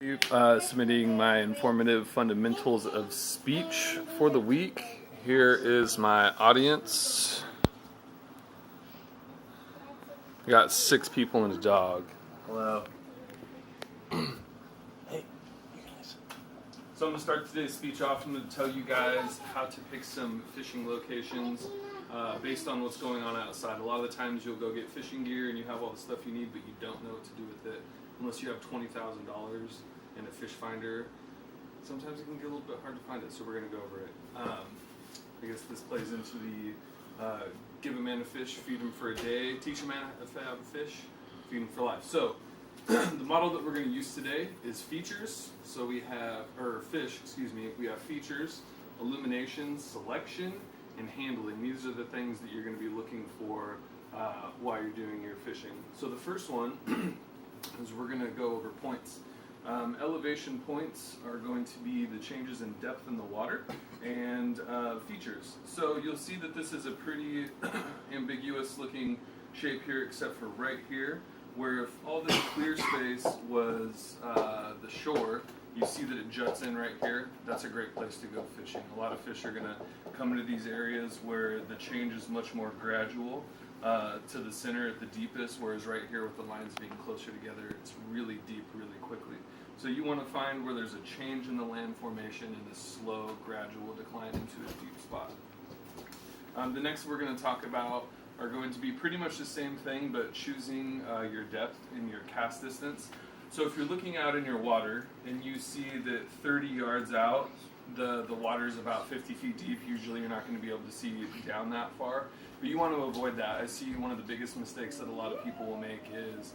Submitting my informative fundamentals of speech for the week. Here is my audience. I got 6 people and a dog. Hello. Hey, you guys. So I'm going to start today's speech off. I'm going to tell you guys how to pick some fishing locations based on what's going on outside. A lot of the times you'll go get fishing gear and you have all the stuff you need, but you don't know what to do with it unless you have $20,000 in a fish finder. Sometimes it can get a little bit hard to find it, so we're going to go over it. I guess this plays into the give a man a fish, feed him for a day, teach a man how to have a fish, feed him for life. So the model that we're going to use today is features. So we have, we have features, illumination, selection, and handling. These are the things that you're going to be looking for while you're doing your fishing. So the first one is we're going to go over points. Elevation points are going to be the changes in depth in the water and features. So you'll see that this is a pretty ambiguous looking shape here, except for right here, where if all this clear space was the shore, you see that it juts in right here. That's a great place to go fishing. A lot of fish are going to come into these areas where the change is much more gradual to the center at the deepest, whereas right here with the lines being closer together, it's really deep really quickly. So you want to find where there's a change in the land formation and a slow, gradual decline into a deep spot. The next we're going to talk about are going to be pretty much the same thing, but choosing your depth and your cast distance. So if you're looking out in your water and you see that 30 yards out, the water is about 50 feet deep, usually you're not going to be able to see down that far. But you want to avoid that. I see one of the biggest mistakes that a lot of people will make is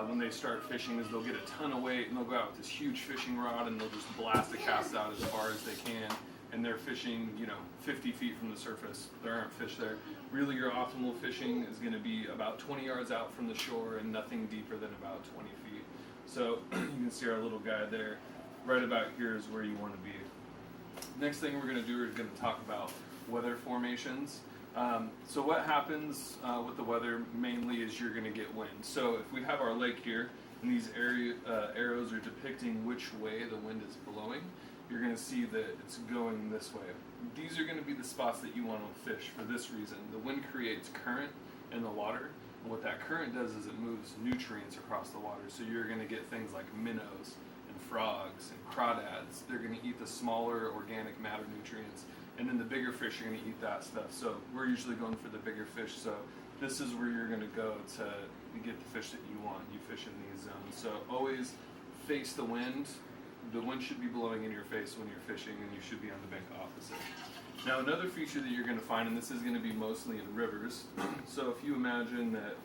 when they start fishing is they'll get a ton of weight and they'll go out with this huge fishing rod and they'll just blast the cast out as far as they can, and they're fishing 50 feet from the surface. There aren't fish there. Really, your optimal fishing is going to be about 20 yards out from the shore and nothing deeper than about 20 feet. So you can see our little guy there. Right about here is where you want to be. Next thing we're going to do is going to talk about weather formations. So what happens with the weather mainly is you're going to get wind. So if we have our lake here and these arrows are depicting which way the wind is blowing, you're going to see that it's going this way. These are going to be the spots that you want to fish for this reason. The wind creates current in the water, and what that current does is it moves nutrients across the water. So you're going to get things like minnows and frogs and crawdads. They're going to eat the smaller organic matter nutrients, and then the bigger fish are going to eat that stuff. So we're usually going for the bigger fish. So this is where you're going to go to get the fish that you want. You fish in these zones. So always face the wind. The wind should be blowing in your face when you're fishing, and you should be on the bank opposite. Now another feature that you're going to find, and this is going to be mostly in rivers. So if you imagine that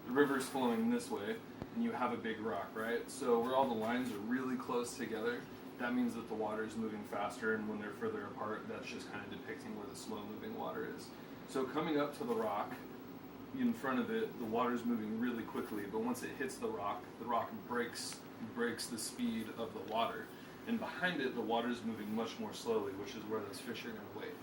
the river is flowing this way, and you have a big rock, right? So where all the lines are really close together, that means that the water is moving faster, and when they're further apart, that's just kind of depicting where the slow-moving water is. So coming up to the rock, in front of it, the water is moving really quickly, but once it hits the rock breaks the speed of the water. And behind it, the water is moving much more slowly, which is where those fish are going to wait.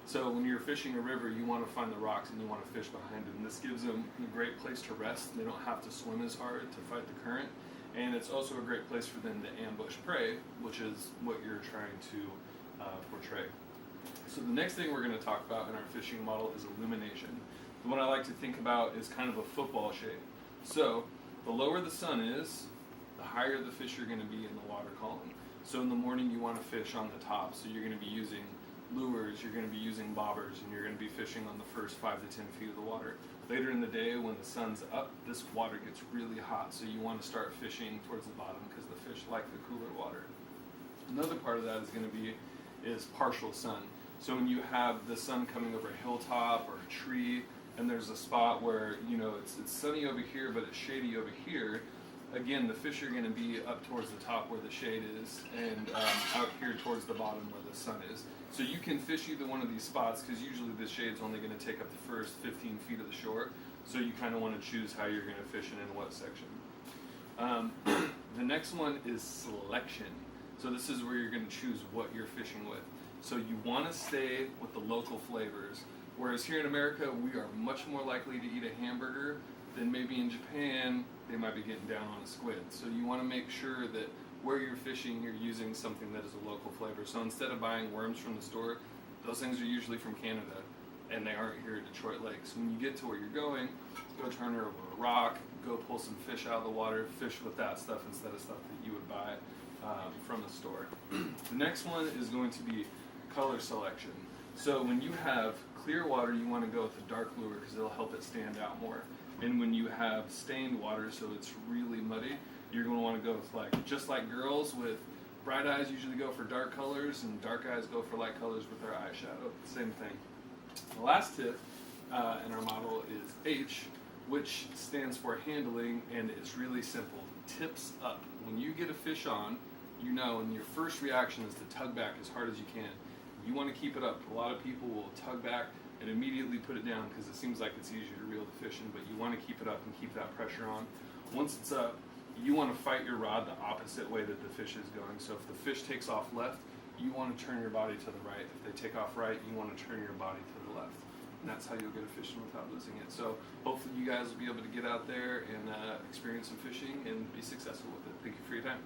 So when you're fishing a river, you want to find the rocks and you want to fish behind it. And this gives them a great place to rest. They don't have to swim as hard to fight the current. And it's also a great place for them to ambush prey, which is what you're trying to portray. So the next thing we're going to talk about in our fishing model is illumination. The one I like to think about is kind of a football shape. So the lower the sun is, the higher the fish are going to be in the water column. So in the morning you want to fish on the top. So you're going to be using lures, you're going to be using bobbers, and you're going to be fishing on the first 5 to 10 feet of the water. Later in the day when the sun's up, this water gets really hot, so you want to start fishing towards the bottom because the fish like the cooler water. Another part of that is partial sun. So when you have the sun coming over a hilltop or a tree, and there's a spot where it's sunny over here but it's shady over here, again, the fish are going to be up towards the top where the shade is and out here towards the bottom where the sun is. So you can fish either one of these spots because usually the shade's only going to take up the first 15 feet of the shore. So you kind of want to choose how you're going to fish and in what section. The next one is selection. So this is where you're going to choose what you're fishing with. So you want to stay with the local flavors. Whereas here in America, we are much more likely to eat a hamburger than maybe in Japan, they might be getting down on a squid. So you want to make sure that where you're fishing, you're using something that is a local flavor. So instead of buying worms from the store, those things are usually from Canada, and they aren't here at Detroit Lake. So when you get to where you're going, go turn her over a rock, go pull some fish out of the water, fish with that stuff instead of stuff that you would buy from the store. The next one is going to be color selection. So when you have clear water, you want to go with a dark lure because it'll help it stand out more. And when you have stained water, so it's really muddy, you're going to want to go with just like girls with bright eyes usually go for dark colors, and dark eyes go for light colors with their eyeshadow. Same thing. The last tip in our model is H, which stands for handling, and it's really simple. Tips up. When you get a fish on, and your first reaction is to tug back as hard as you can. You want to keep it up. A lot of people will tug back and immediately put it down because it seems like it's easier to reel the fish in, but you want to keep it up and keep that pressure on. Once it's up, you want to fight your rod the opposite way that the fish is going. So if the fish takes off left, you want to turn your body to the right. If they take off right, you want to turn your body to the left. And that's how you'll get a fishing without losing it. So hopefully you guys will be able to get out there and experience some fishing and be successful with it. Thank you for your time.